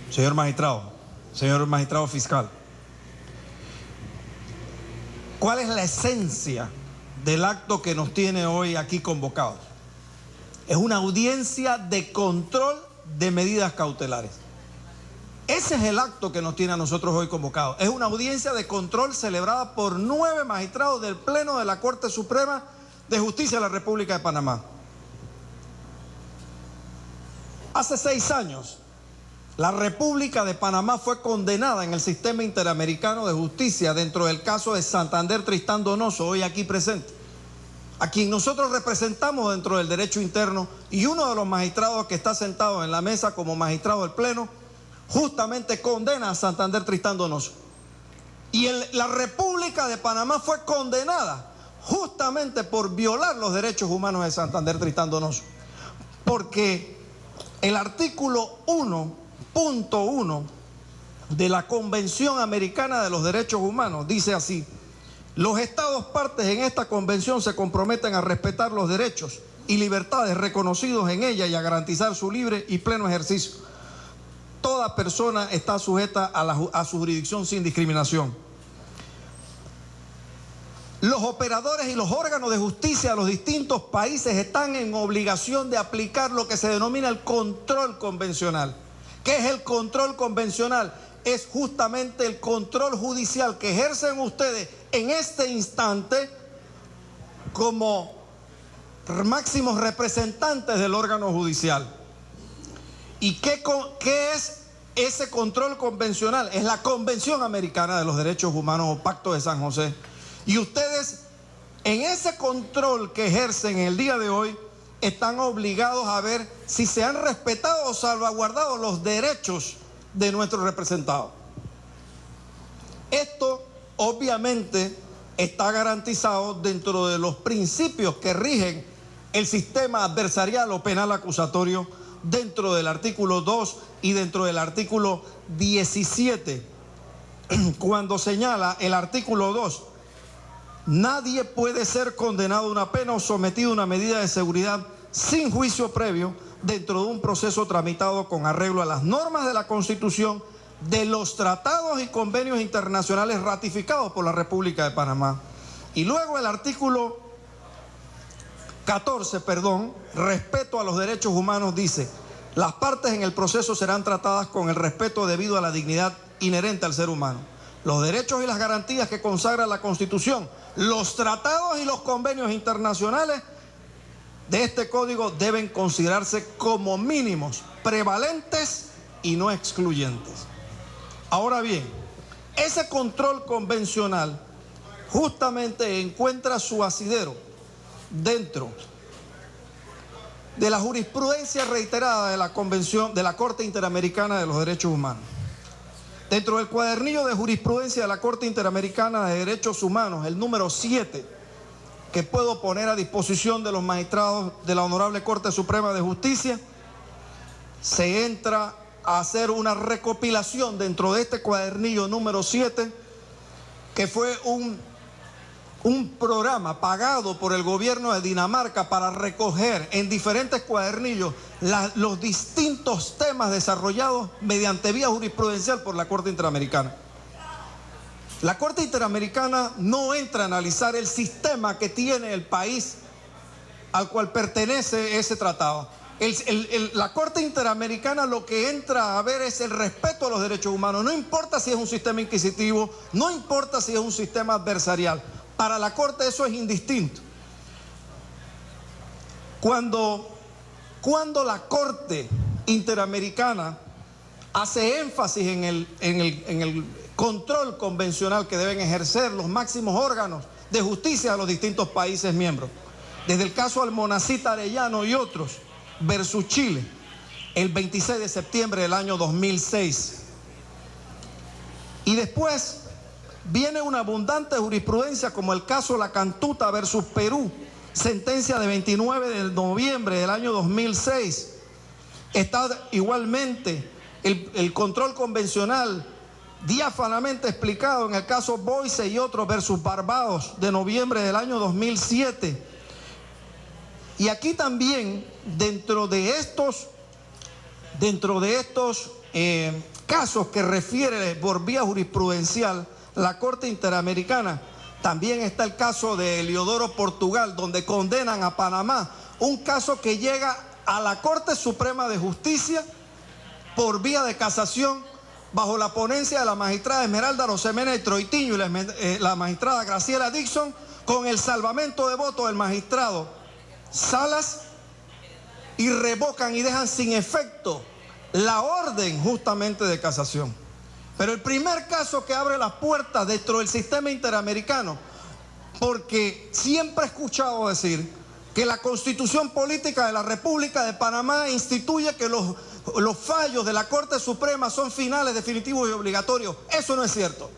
señor magistrado fiscal, ¿cuál es la esencia del acto que nos tiene hoy aquí convocados? Es una audiencia de control de medidas cautelares. Ese es el acto que nos tiene a nosotros hoy convocados. Es una audiencia de control celebrada por 9 magistrados del Pleno de la Corte Suprema de Justicia de la República de Panamá. Hace 6 años, la República de Panamá fue condenada en el Sistema Interamericano de Justicia dentro del caso de Santander Tristán Donoso, hoy aquí presente, a quien nosotros representamos dentro del derecho interno, y uno de los magistrados que está sentado en la mesa como magistrado del Pleno justamente condena a Santander Tristán Donoso. Y la República de Panamá fue condenada justamente por violar los derechos humanos de Santander Tristán Donoso, porque el artículo 1.1 de la Convención Americana de los Derechos Humanos dice así: los estados partes en esta convención se comprometen a respetar los derechos y libertades reconocidos en ella y a garantizar su libre y pleno ejercicio. Toda persona está sujeta a su jurisdicción sin discriminación. Los operadores y los órganos de justicia de los distintos países están en obligación de aplicar lo que se denomina el control convencional. ¿Qué es el control convencional? Es justamente el control judicial que ejercen ustedes en este instante como máximos representantes del órgano judicial. ¿Y qué es ese control convencional? Es la Convención Americana de los Derechos Humanos o Pacto de San José. Y ustedes En ese control que ejercen el día de hoy, están obligados a ver si se han respetado o salvaguardado los derechos de nuestros representados. Esto obviamente está garantizado dentro de los principios que rigen el sistema adversarial o penal acusatorio dentro del artículo 2 y dentro del artículo 17, cuando señala el artículo 2, nadie puede ser condenado a una pena o sometido a una medida de seguridad sin juicio previo dentro de un proceso tramitado con arreglo a las normas de la Constitución, de los tratados y convenios internacionales ratificados por la República de Panamá. Y luego el artículo 14, respeto a los derechos humanos, dice: las partes en el proceso serán tratadas con el respeto debido a la dignidad inherente al ser humano. Los derechos y las garantías que consagra la Constitución, los tratados y los convenios internacionales de este código deben considerarse como mínimos, prevalentes y no excluyentes. Ahora bien, ese control convencional justamente encuentra su asidero dentro de la jurisprudencia reiterada de la Convención de la Corte Interamericana de los Derechos Humanos. Dentro del cuadernillo de jurisprudencia de la Corte Interamericana de Derechos Humanos, el número 7, que puedo poner a disposición de los magistrados de la Honorable Corte Suprema de Justicia, se entra a hacer una recopilación dentro de este cuadernillo número 7, que fue un programa pagado por el gobierno de Dinamarca para recoger en diferentes cuadernillos los distintos temas desarrollados mediante vía jurisprudencial por la Corte Interamericana. La Corte Interamericana no entra a analizar el sistema que tiene el país al cual pertenece ese tratado. La Corte Interamericana lo que entra a ver es el respeto a los derechos humanos. No importa si es un sistema inquisitivo, no importa si es un sistema adversarial. Para la Corte eso es indistinto. Cuando la Corte Interamericana hace énfasis en el control convencional que deben ejercer los máximos órganos de justicia de los distintos países miembros, desde el caso Almonacid Arellano y otros versus Chile, el 26 de septiembre del año 2006. Y después viene una abundante jurisprudencia como el caso La Cantuta versus Perú, sentencia de 29 de noviembre del año 2006. Está igualmente el control convencional diáfanamente explicado en el caso Boise y otros versus Barbados de noviembre del año 2007. Y aquí también, dentro de estos casos que refiere por vía jurisprudencial la Corte Interamericana, también está el caso de Eliodoro Portugal, donde condenan a Panamá, un caso que llega a la Corte Suprema de Justicia por vía de casación, bajo la ponencia de la magistrada Esmeralda Rosemena y Troitiño y la magistrada Graciela Dixon, con el salvamento de voto del magistrado Salas, y revocan y dejan sin efecto la orden justamente de casación. Pero el primer caso que abre las puertas dentro del sistema interamericano, porque siempre he escuchado decir que la Constitución Política de la República de Panamá instituye que los fallos de la Corte Suprema son finales, definitivos y obligatorios. Eso no es cierto.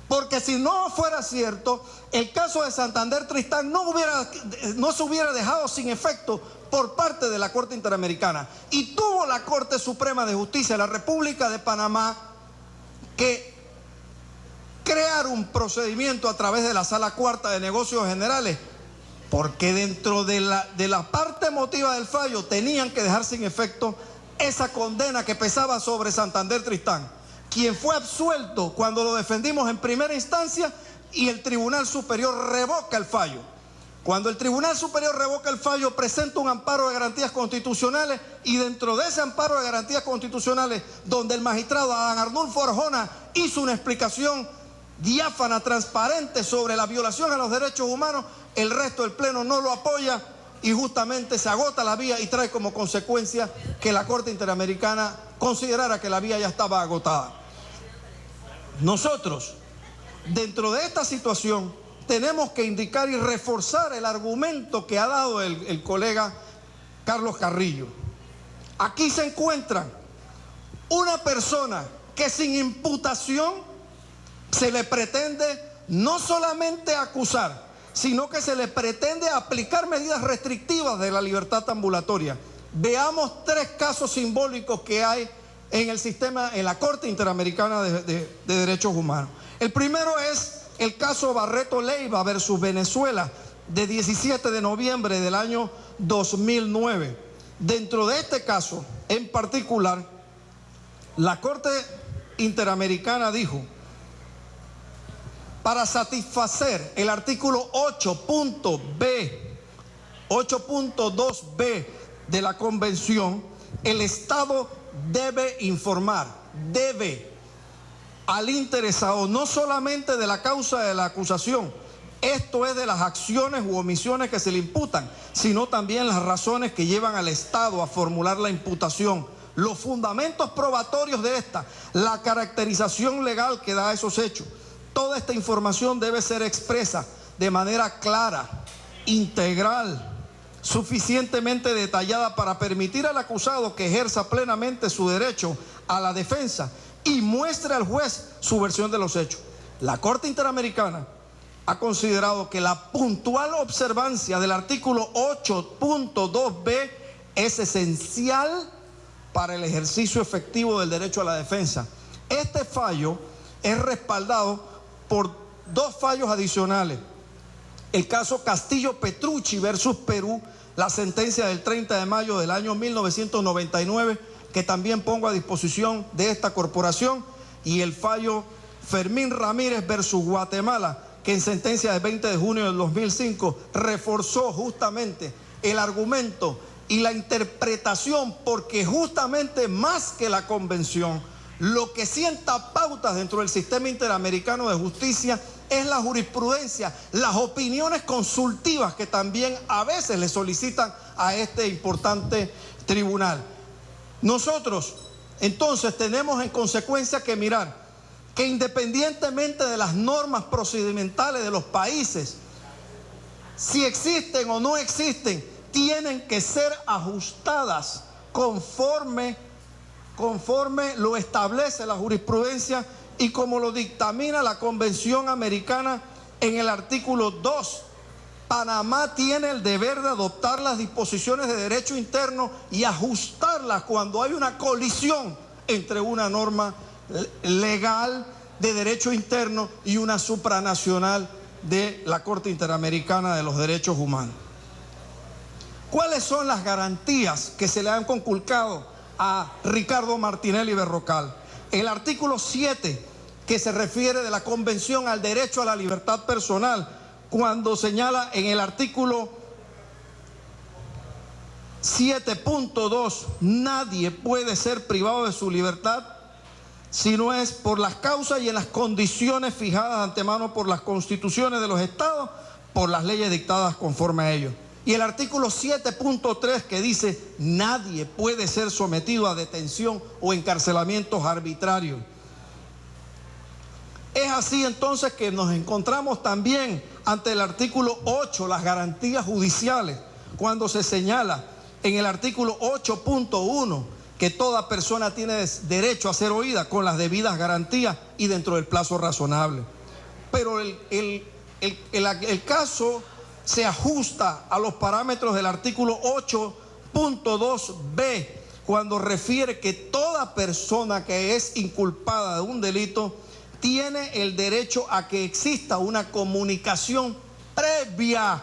Porque si no fuera cierto, el caso de Santander Tristán no se hubiera dejado sin efecto por parte de la Corte Interamericana. Y tuvo la Corte Suprema de Justicia de la República de Panamá que crear un procedimiento a través de la Sala Cuarta de Negocios Generales, porque dentro de la parte emotiva del fallo tenían que dejar sin efecto esa condena que pesaba sobre Santander Tristán, quien fue absuelto cuando lo defendimos en primera instancia y el Tribunal Superior revoca el fallo. Cuando el Tribunal Superior revoca el fallo, presenta un amparo de garantías constitucionales, y dentro de ese amparo de garantías constitucionales, donde el magistrado Adán Arnulfo Arjona hizo una explicación diáfana, transparente sobre la violación a los derechos humanos, el resto del Pleno no lo apoya y justamente se agota la vía y trae como consecuencia que la Corte Interamericana considerara que la vía ya estaba agotada. Nosotros, dentro de esta situación, tenemos que indicar y reforzar el argumento que ha dado el colega Carlos Carrillo. Aquí se encuentra una persona que sin imputación se le pretende no solamente acusar, sino que se le pretende aplicar medidas restrictivas de la libertad ambulatoria. Veamos 3 casos simbólicos que hay en el sistema, en la Corte Interamericana de Derechos Humanos. El primero es el caso Barreto Leiva versus Venezuela, de 17 de noviembre del año 2009. Dentro de este caso en particular, la Corte Interamericana dijo: para satisfacer el artículo 8.2b de la Convención, el Estado debe informar, al interesado no solamente de la causa de la acusación, esto es de las acciones u omisiones que se le imputan, sino también las razones que llevan al Estado a formular la imputación, los fundamentos probatorios de esta, la caracterización legal que da a esos hechos. Toda esta información debe ser expresa de manera clara, integral, suficientemente detallada para permitir al acusado que ejerza plenamente su derecho a la defensa y muestre al juez su versión de los hechos. La Corte Interamericana ha considerado que la puntual observancia del artículo 8.2b es esencial para el ejercicio efectivo del derecho a la defensa. Este fallo es respaldado por 2 fallos adicionales. El caso Castillo Petrucci versus Perú, la sentencia del 30 de mayo del año 1999, que también pongo a disposición de esta corporación, y el fallo Fermín Ramírez versus Guatemala, que en sentencia del 20 de junio del 2005 reforzó justamente el argumento y la interpretación, porque justamente más que la convención, lo que sienta pautas dentro del sistema interamericano de justicia es la jurisprudencia, las opiniones consultivas que también a veces le solicitan a este importante tribunal. Nosotros entonces tenemos en consecuencia que mirar que independientemente de las normas procedimentales de los países, si existen o no existen, tienen que ser ajustadas conforme lo establece la jurisprudencia y como lo dictamina la Convención Americana en el artículo 2. Panamá tiene el deber de adoptar las disposiciones de derecho interno y ajustarlas cuando hay una colisión entre una norma legal de derecho interno y una supranacional de la Corte Interamericana de los Derechos Humanos. ¿Cuáles son las garantías que se le han conculcado a Ricardo Martinelli Berrocal? El artículo 7, que se refiere de la Convención al derecho a la libertad personal, cuando señala en el artículo 7.2, nadie puede ser privado de su libertad si no es por las causas y en las condiciones fijadas de antemano por las constituciones de los estados, por las leyes dictadas conforme a ellos. Y el artículo 7.3 que dice, nadie puede ser sometido a detención o encarcelamientos arbitrarios. Es así entonces que nos encontramos también ante el artículo 8, las garantías judiciales, cuando se señala en el artículo 8.1 que toda persona tiene derecho a ser oída con las debidas garantías y dentro del plazo razonable. Pero el caso se ajusta a los parámetros del artículo 8.2b, cuando refiere que toda persona que es inculpada de un delito tiene el derecho a que exista una comunicación previa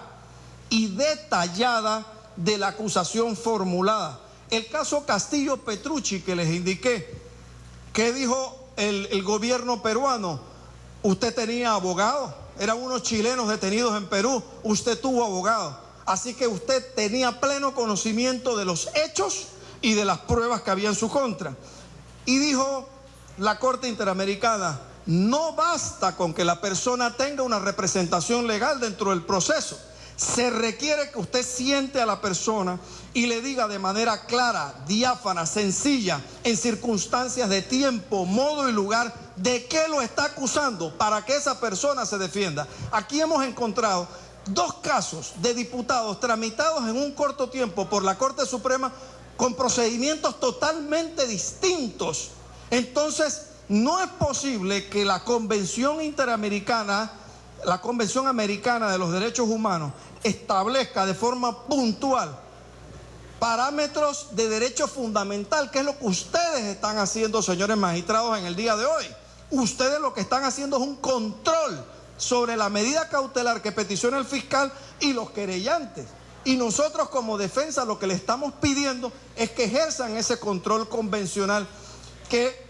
y detallada de la acusación formulada. El caso Castillo Petrucci que les indiqué, ¿qué dijo el gobierno peruano? Usted tenía abogado, eran unos chilenos detenidos en Perú, usted tuvo abogado, así que usted tenía pleno conocimiento de los hechos y de las pruebas que había en su contra. Y dijo la Corte Interamericana, no basta con que la persona tenga una representación legal dentro del proceso, se requiere que usted siente a la persona y le diga de manera clara, diáfana, sencilla, en circunstancias de tiempo, modo y lugar de qué lo está acusando para que esa persona se defienda. Aquí hemos encontrado 2 casos de diputados tramitados en un corto tiempo por la Corte Suprema con procedimientos totalmente distintos. Entonces, no es posible que la Convención Interamericana, la Convención Americana de los Derechos Humanos, establezca de forma puntual parámetros de derecho fundamental, que es lo que ustedes están haciendo, señores magistrados, en el día de hoy. Ustedes lo que están haciendo es un control sobre la medida cautelar que peticiona el fiscal y los querellantes. Y nosotros como defensa lo que le estamos pidiendo es que ejerzan ese control convencional que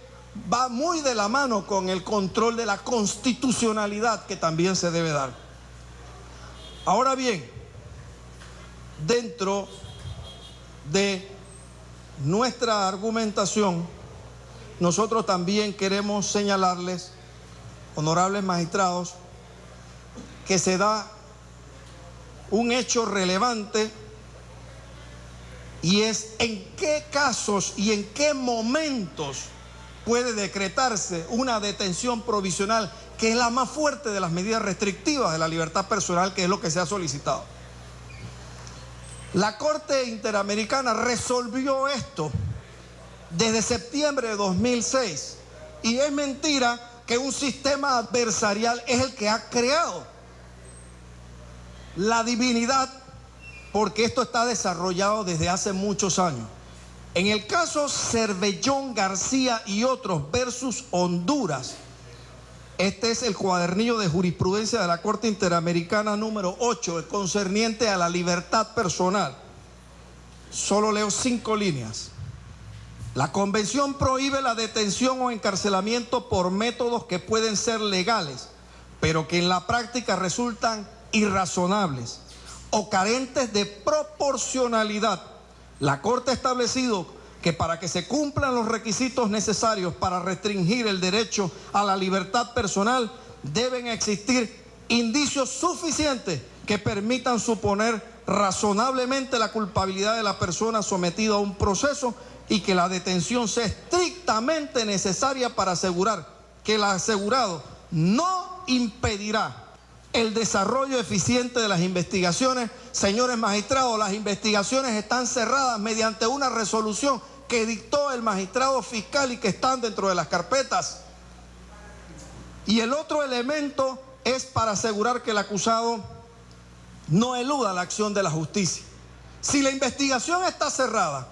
va muy de la mano con el control de la constitucionalidad que también se debe dar. Ahora bien, dentro de nuestra argumentación, nosotros también queremos señalarles, honorables magistrados, que se da un hecho relevante, y es en qué casos y en qué momentos puede decretarse una detención provisional, que es la más fuerte de las medidas restrictivas de la libertad personal, que es lo que se ha solicitado. La Corte Interamericana resolvió esto desde septiembre de 2006, y es mentira que un sistema adversarial es el que ha creado la divinidad, porque esto está desarrollado desde hace muchos años. En el caso Cervellón García y otros versus Honduras, este es el cuadernillo de jurisprudencia de la Corte Interamericana número 8, concerniente a la libertad personal. Solo leo 5 líneas. La convención prohíbe la detención o encarcelamiento por métodos que pueden ser legales, pero que en la práctica resultan irrazonables o carentes de proporcionalidad. La Corte ha establecido que para que se cumplan los requisitos necesarios para restringir el derecho a la libertad personal, deben existir indicios suficientes que permitan suponer razonablemente la culpabilidad de la persona sometida a un proceso, y que la detención sea estrictamente necesaria para asegurar que el asegurado no impedirá el desarrollo eficiente de las investigaciones. Señores magistrados, las investigaciones están cerradas mediante una resolución que dictó el magistrado fiscal y que están dentro de las carpetas. Y el otro elemento es para asegurar que el acusado no eluda la acción de la justicia. Si la investigación está cerrada,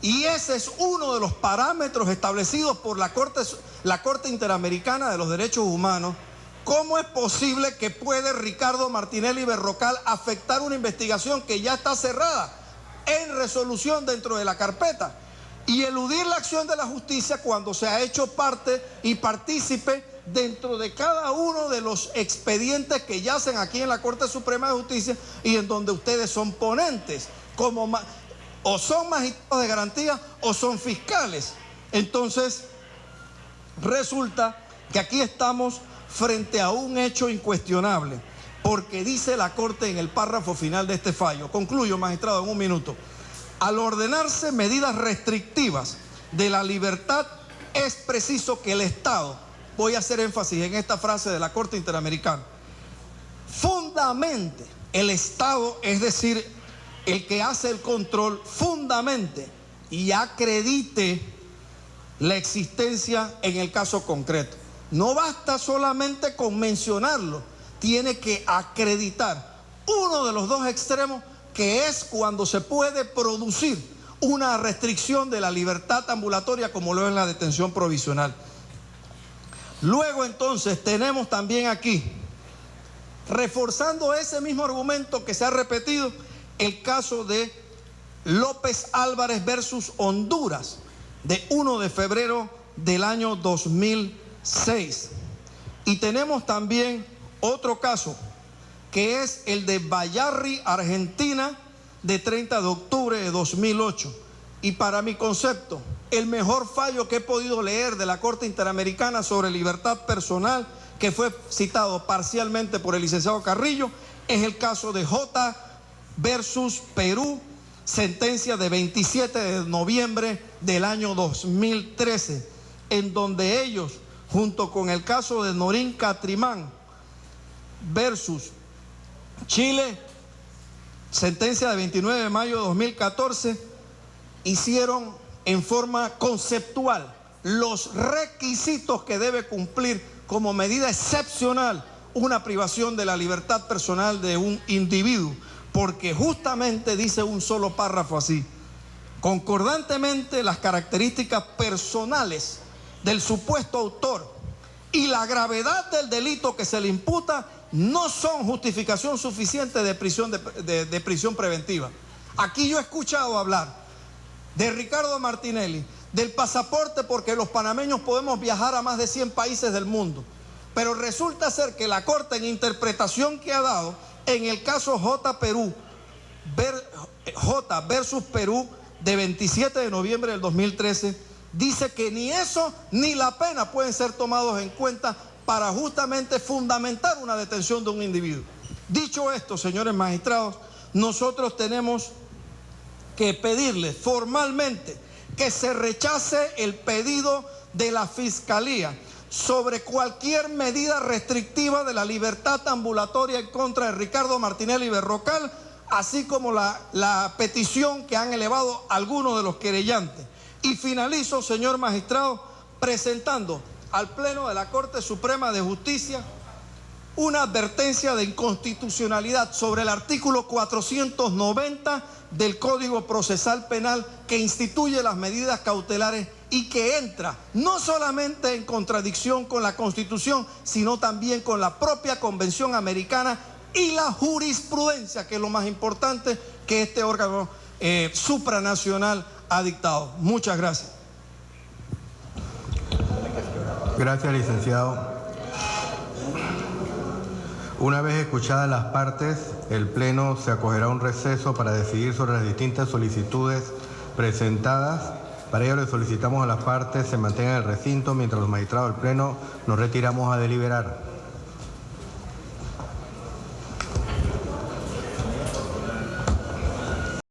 y ese es uno de los parámetros establecidos por la Corte Interamericana de los Derechos Humanos, ¿cómo es posible que puede Ricardo Martinelli Berrocal afectar una investigación que ya está cerrada en resolución dentro de la carpeta y eludir la acción de la justicia cuando se ha hecho parte y partícipe dentro de cada uno de los expedientes que yacen aquí en la Corte Suprema de Justicia y en donde ustedes son ponentes, o son magistrados de garantía o son fiscales? Entonces, resulta que aquí estamos frente a un hecho incuestionable, porque dice la Corte en el párrafo final de este fallo, concluyo, magistrado, en un minuto: al ordenarse medidas restrictivas de la libertad, es preciso que el Estado, voy a hacer énfasis en esta frase de la Corte Interamericana, fundamente el Estado, es decir, el que hace el control, fundamente y acredite la existencia en el caso concreto. No basta solamente con mencionarlo, tiene que acreditar uno de los dos extremos, que es cuando se puede producir una restricción de la libertad ambulatoria, como lo es la detención provisional. Luego entonces tenemos también aquí, reforzando ese mismo argumento que se ha repetido, el caso de López Álvarez versus Honduras, de 1 de febrero del año 2006. Y tenemos también otro caso, que es el de Bayarri, Argentina, de 30 de octubre de 2008. Y para mi concepto, el mejor fallo que he podido leer de la Corte Interamericana sobre libertad personal, que fue citado parcialmente por el licenciado Carrillo, es el caso de J. versus Perú, sentencia de 27 de noviembre del año 2013, en donde ellos junto con el caso de Norín Catrimán versus Chile, sentencia de 29 de mayo de 2014, hicieron en forma conceptual los requisitos que debe cumplir como medida excepcional una privación de la libertad personal de un individuo, porque justamente dice un solo párrafo así: concordantemente las características personales del supuesto autor y la gravedad del delito que se le imputa no son justificación suficiente de prisión preventiva. Aquí yo he escuchado hablar de Ricardo Martinelli, del pasaporte, porque los panameños podemos viajar a más de 100 países del mundo, pero resulta ser que la Corte, en interpretación que ha dado en el caso J versus Perú de 27 de noviembre del 2013, dice que ni eso ni la pena pueden ser tomados en cuenta para justamente fundamentar una detención de un individuo. Dicho esto, señores magistrados, nosotros tenemos que pedirle formalmente que se rechace el pedido de la Fiscalía sobre cualquier medida restrictiva de la libertad ambulatoria en contra de Ricardo Martinelli Berrocal, así como la petición que han elevado algunos de los querellantes. Y finalizo, señor magistrado, presentando al Pleno de la Corte Suprema de Justicia una advertencia de inconstitucionalidad sobre el artículo 490 del Código Procesal Penal, que instituye las medidas cautelares y que entra no solamente en contradicción con la Constitución, sino también con la propia Convención Americana y la jurisprudencia, que es lo más importante que este órgano supranacional ha dictado. Muchas gracias. Gracias, licenciado. Una vez escuchadas las partes, el Pleno se acogerá a un receso para decidir sobre las distintas solicitudes presentadas. Para ello le solicitamos a las partes se mantengan en el recinto mientras los magistrados del Pleno nos retiramos a deliberar.